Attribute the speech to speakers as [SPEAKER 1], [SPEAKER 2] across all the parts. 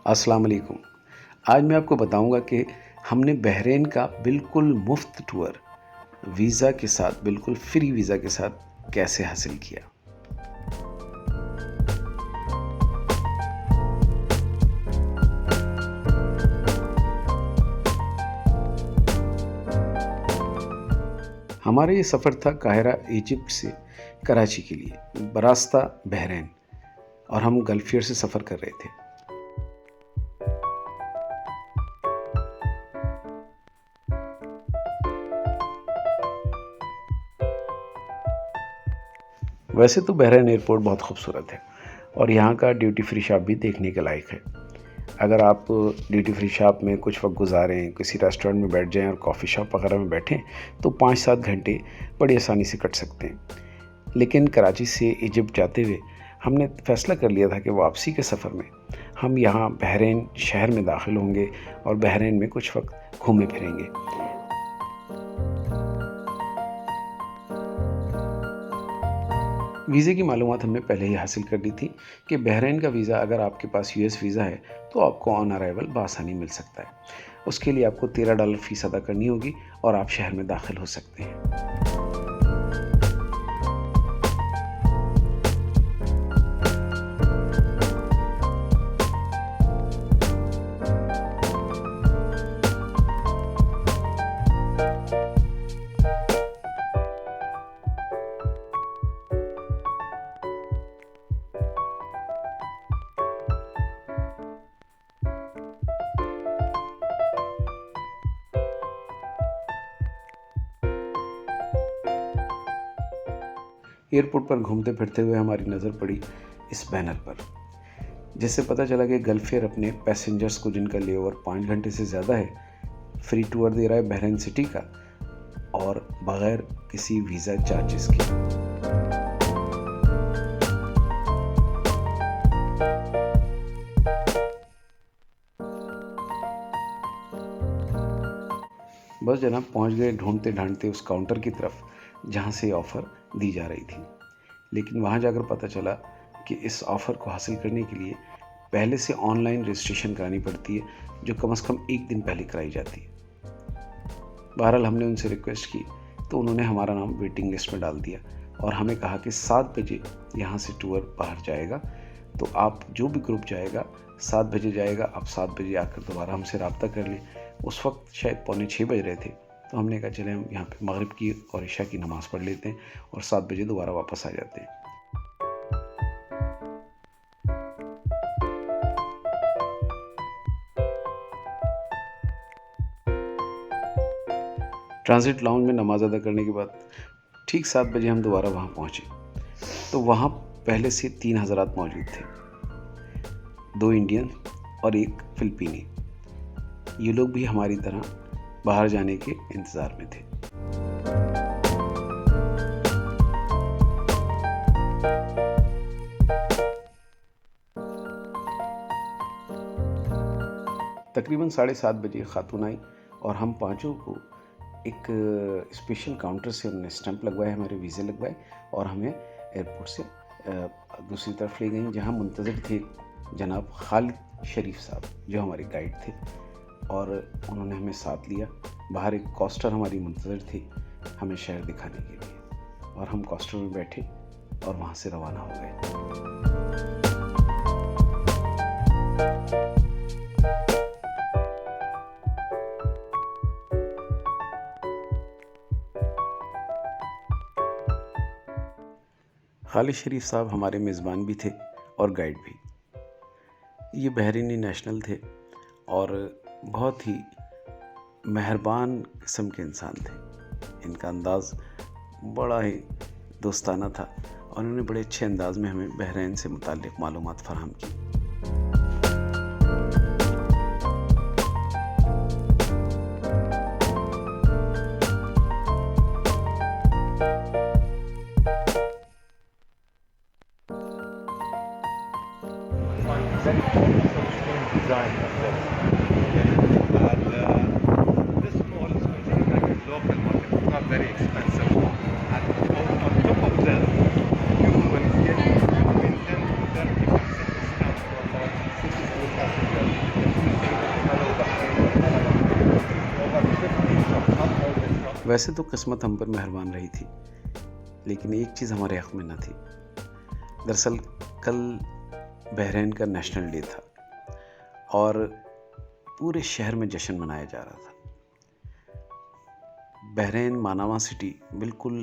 [SPEAKER 1] अस्सलाम वालेकुम। आज मैं आपको बताऊंगा कि हमने बहरीन का बिल्कुल मुफ्त टूर वीज़ा के साथ, बिल्कुल फ्री वीज़ा के साथ कैसे हासिल किया। हमारा ये सफ़र था काहिरा इजिप्ट से कराची के लिए बरास्ता बहरीन, और हम गल्फियर से सफ़र कर रहे थे। वैसे तो बहरीन एयरपोर्ट बहुत खूबसूरत है और यहाँ का ड्यूटी फ्री शॉप भी देखने के लायक है। अगर आप ड्यूटी फ्री शॉप में कुछ वक्त गुजारें, किसी रेस्टोरेंट में बैठ जाएं और कॉफ़ी शॉप वगैरह में बैठें तो 5-7 घंटे बड़ी आसानी से कट सकते हैं। लेकिन कराची से इजिप्ट जाते हुए हमने फ़ैसला कर लिया था कि वापसी के सफ़र में हम यहाँ बहरीन शहर में दाखिल होंगे और बहरीन में कुछ वक्त घूमे फिरेंगे। वीज़े की मालूमात हमने पहले ही हासिल कर ली थी कि बहरीन का वीज़ा अगर आपके पास यूएस वीज़ा है तो आपको ऑन अराइवल बआसानी मिल सकता है। उसके लिए आपको $13 फ़ीस अदा करनी होगी और आप शहर में दाखिल हो सकते हैं। एयरपोर्ट पर घूमते फिरते हुए हमारी नज़र पड़ी इस बैनर पर, जिससे पता चला कि गल्फेयर अपने पैसेंजर्स को जिनका लेओवर 5 घंटे से ज़्यादा है फ्री टूर दे रहा है बहरीन सिटी का, और बग़ैर किसी वीज़ा चार्जेस के। बस जनाब पहुंच गए ढूंढते ढांढते उस काउंटर की तरफ जहां से ऑफ़र दी जा रही थी। लेकिन वहां जाकर पता चला कि इस ऑफ़र को हासिल करने के लिए पहले से ऑनलाइन रजिस्ट्रेशन करानी पड़ती है, जो कम से कम 1 दिन पहले कराई जाती है। बहरहाल हमने उनसे रिक्वेस्ट की तो उन्होंने हमारा नाम वेटिंग लिस्ट में डाल दिया और हमें कहा कि 7 बजे यहाँ से टूर बाहर जाएगा, तो आप जो भी ग्रुप जाएगा 7 बजे जाएगा, आप 7 बजे आकर दोबारा हमसे रब्ता कर लें। उस वक्त शायद 5:45 बज रहे थे, तो हमने कहा चले हम यहाँ पे मगरिब की और इशा की नमाज़ पढ़ लेते हैं और 7 बजे दोबारा वापस आ जाते हैं। ट्रांजिट लाउंज में नमाज अदा करने के बाद ठीक 7 बजे हम दोबारा वहाँ पहुँचे, तो वहाँ पहले से 3 हज़रात मौजूद थे, 2 इंडियन और 1 फिलिपीनी। ये लोग भी हमारी तरह बाहर जाने के इंतज़ार में थे। तकरीबन 7:30 बजे खातून आई और हम पांचों को एक स्पेशल काउंटर से उन्होंने स्टैंप लगवाए, हमारे वीज़े लगवाए और हमें एयरपोर्ट से दूसरी तरफ ले गई, जहां मुंतज़िर थे जनाब खालिद शरीफ साहब, जो हमारे गाइड थे, और उन्होंने हमें साथ लिया। बाहर एक कोस्टर हमारी मुंतज़िर थी हमें शहर दिखाने के लिए, और हम कोस्टर में बैठे और वहाँ से रवाना हो गए। खालिद शरीफ साहब हमारे मेज़बान भी थे और गाइड भी। ये बहरीनी नेशनल थे और बहुत ही मेहरबान किस्म के इंसान थे। इनका अंदाज़ बड़ा ही दोस्ताना था और उन्होंने बड़े अच्छे अंदाज़ में हमें बहरीन से मुताल्लिक़ मालूमात फ़राहम की।
[SPEAKER 2] Very strange design of this. And this mall is considered like a local market. It's not very expensive. And on top of this, you will get between 10 to 30% discount for about 60 passengers.
[SPEAKER 1] वैसे तो किस्मत हम पर मेहरबान रही थी, लेकिन एक चीज़ हमारे हक़ में न थी। दरअसल कल बहरीन का नेशनल डे था और पूरे शहर में जश्न मनाया जा रहा था। बहरीन मानामा सिटी बिल्कुल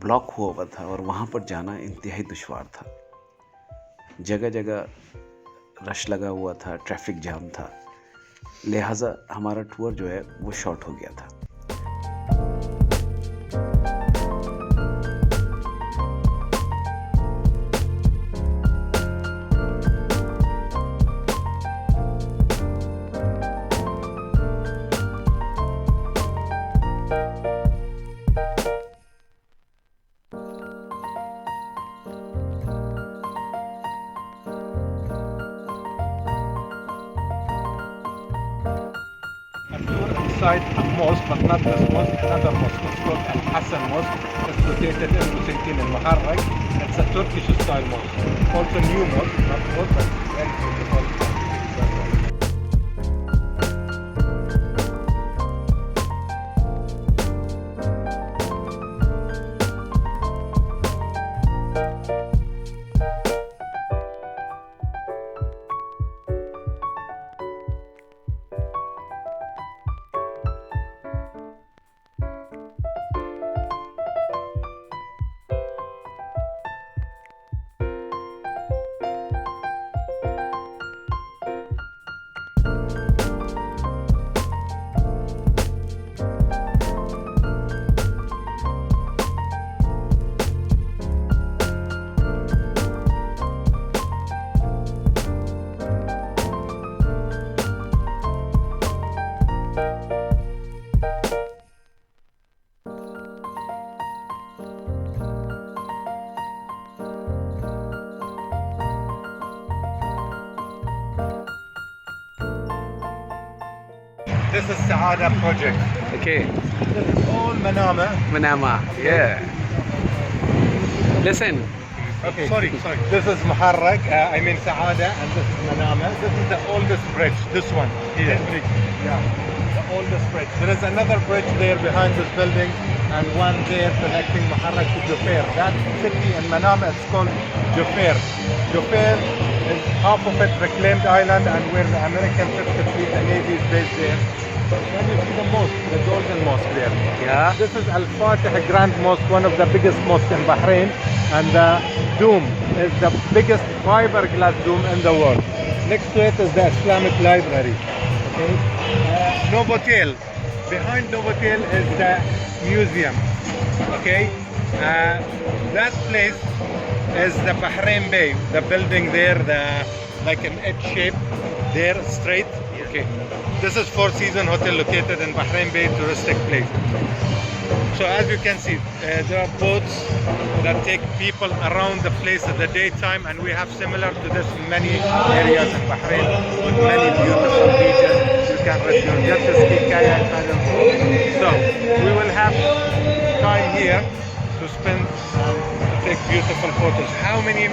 [SPEAKER 1] ब्लॉक हुआ था और वहाँ पर जाना इंतहाई दुश्वार था। जगह जगह रश लगा हुआ था, ट्रैफिक जाम था, लिहाजा हमारा टूर जो है वो शॉर्ट हो गया था।
[SPEAKER 2] Inside a mosque, but not this mosque, another mosque. It's called Al Hassan Mosque. It's located in Busaytin al Muharraq. It's a Turkish style mosque. Also new mosque, not old, but very beautiful. This is Saada project.
[SPEAKER 1] Okay,
[SPEAKER 2] This is all Manama.
[SPEAKER 1] Manama, yeah. Listen,
[SPEAKER 2] Okay, sorry. This is Muharraq, I mean Saada, and this is Manama. This is the oldest bridge, this one. Here. This bridge. Yeah, the oldest bridge. There is another bridge there behind this building, and one there connecting Muharraq to Jufair. That city in Manama is called Jufair. Jufair is half of it reclaimed island, and where the American Fifth Fleet, the Navy is based there. Then you see the mosque, the Golden Mosque there.
[SPEAKER 1] yeah.
[SPEAKER 2] This is Al Fatih Grand Mosque, one of the biggest mosques in Bahrain, and the dome is the biggest fiberglass dome in the world. Next to it is the Islamic Library. Okay, Novotel. Behind Novotel is the museum. Okay, that place is the Bahrain Bay. The building there, like an H shape there, straight. Okay, this is Four Seasons Hotel located in Bahrain Bay, touristic place. So as you can see, there are boats that take people around the place at the daytime, and we have similar to this many areas in Bahrain with many beautiful beaches. You can rent your jet ski, kayak, paddle. So we will have time here to spend and take beautiful photos. How many?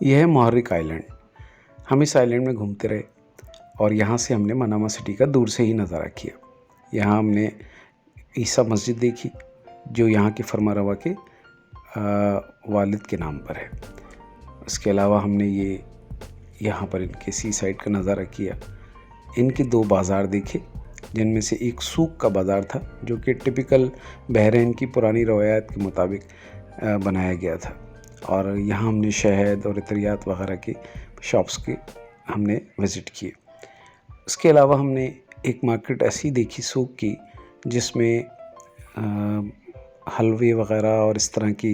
[SPEAKER 1] यह है मुहर्रिक island. हम इस island में घूमते रहे और यहाँ से हमने मनामा सिटी का दूर से ही नज़ारा किया। यहाँ हमने ईसा मस्जिद देखी जो यहाँ के फरमारवा के वालिद के नाम पर है। इसके अलावा हमने ये यहाँ पर इनके सी साइड का नज़ारा किया। इनके 2 बाज़ार देखे जिनमें से एक सूक का बाज़ार था जो कि टिपिकल बहरीन की पुरानी रवायात के मुताबिक बनाया गया था, और यहाँ हमने शहद और इतरियात वगैरह की शॉप्स के हमने विज़िट किए। उसके अलावा हमने एक मार्केट ऐसी देखी सूक की जिसमें हलवे वगैरह और इस तरह की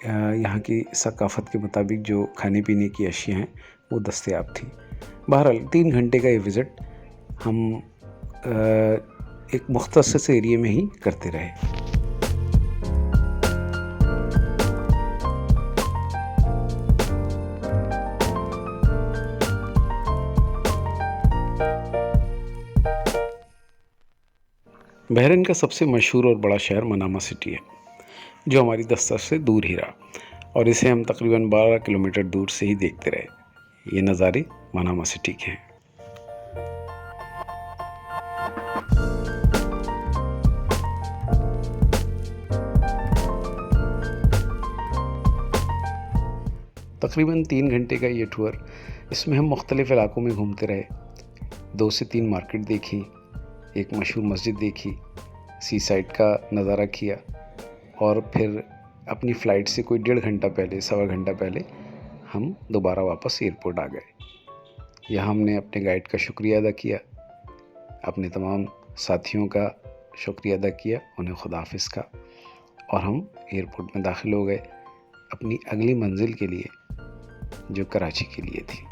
[SPEAKER 1] यहाँ की सकाफ़त के मुताबिक जो खाने पीने की अशिया हैं वो दस्तयाब थी। बहरहाल 3 घंटे का ये विज़िट हम एक मुख्तसस एरिया में ही करते रहे। बहरीन का सबसे मशहूर और बड़ा शहर मनामा सिटी है जो हमारी दस्तक से दूर ही रहा, और इसे हम तकरीबन 12 किलोमीटर दूर से ही देखते रहे। ये नज़ारे मनामा सिटी के हैं। तकरीबन 3 घंटे का ये टूर, इसमें हम मुख्तलिफ़ इलाकों में घूमते रहे। 2 से 3 मार्केट देखी, एक मशहूर मस्जिद देखी, सी साइड का नज़ारा किया, और फिर अपनी फ़्लाइट से कोई 1.5 घंटा पहले, 1.25 घंटा पहले हम दोबारा वापस एयरपोर्ट आ गए। यहाँ हमने अपने गाइड का शुक्रिया अदा किया, अपने तमाम साथियों का शुक्रिया अदा किया, उन्हें खुदा हाफिज़ का, और हम एयरपोर्ट में दाखिल हो गए अपनी अगली मंजिल के लिए जो कराची के लिए थी।